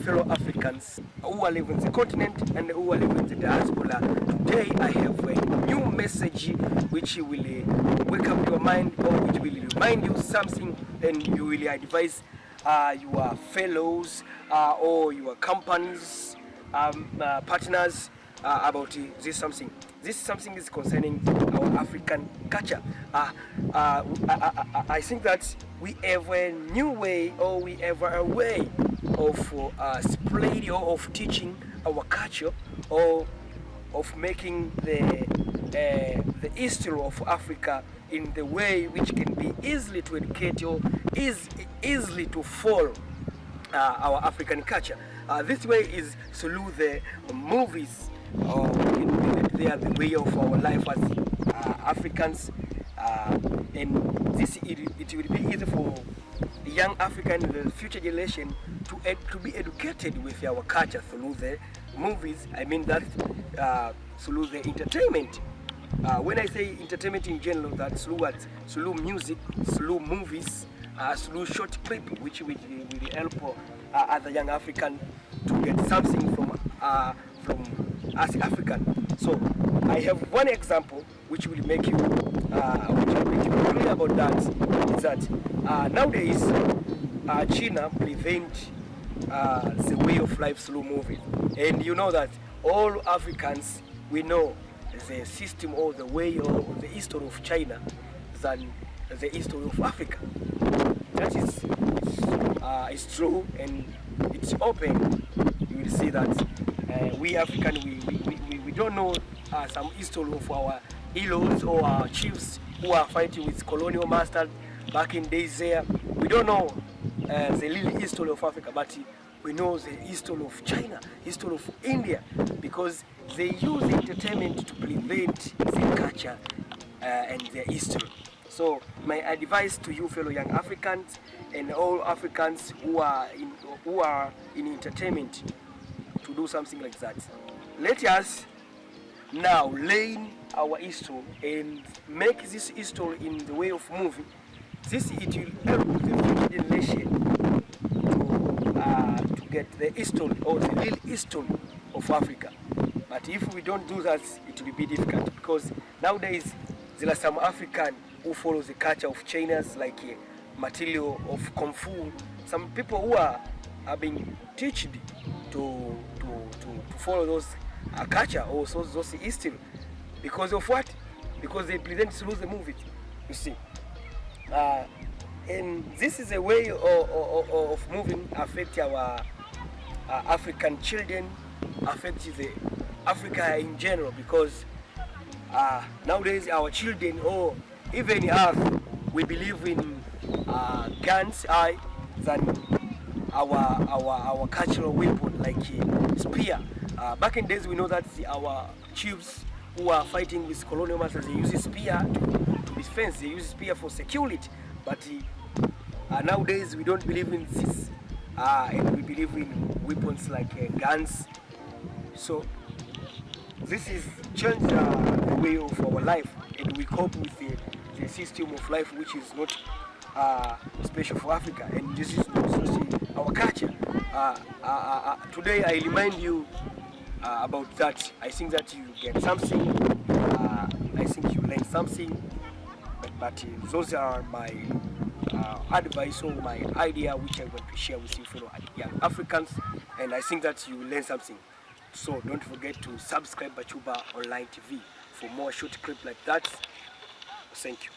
fellow Africans who are living in the continent and who are living in the diaspora. Today I have a new message which will wake up your mind, or which will remind you something, and you will advise your fellows or your companies, partners about this something. This something is concerning our African culture. I think that we have a new way, or we have a way of spreading or of teaching our culture, or of making the history of Africa in the way which can be easily to educate, or easily to follow our African culture. This way is through the movies. They are the way of our life as Africans, and this it will be easy for the young African, the future generation, to be educated with our culture through the movies. I mean that through the entertainment. When I say entertainment in general, that's through what? Through music, through movies, through short clip, which will help other young African to get something from us African. So I have one example which will make you clear about that. Is that nowadays China prevent the way of life through movies, and you know that all Africans, we know the system or the way or the history of China than the history of Africa. That is true, and it's open. You will see that we African, we don't know some history of our heroes or our chiefs who are fighting with colonial masters back in days there. We don't know the real history of Africa, but we know the history of China, history of India, because they use entertainment to prevent their culture and their history. So my advice to you fellow young Africans and all Africans who are in entertainment, to do something like that. Let us now learn our history and make this history in the way of movie. It will help the future generation to get the history or the real history of Africa. But if we don't do that, it will be difficult, because nowadays there are some African who follow the culture of China's, like material of Kung Fu. Some people who are being taught to follow those culture or those history. Because of what? Because they present through the movies, you see. And this is a way of moving affect our African children, affect the Africa in general, because nowadays our children, or even us, we believe in guns than our cultural weapon, like spear. Back in days, we know that our chiefs who are fighting with colonial masters, they use spear to defense, they use spear for security. But nowadays we don't believe in this, and we believe in weapons like guns. So this is change the way of our life, and we cope with the system of life which is not special for Africa, and this is our culture. Today I remind you about that. I think that you get something. I think you learn something. But those are my advice or my idea, which I want to share with you fellow young Africans, and I think that you will learn something. So don't forget to subscribe Bachuba Online TV for more short clips like that. Thank you.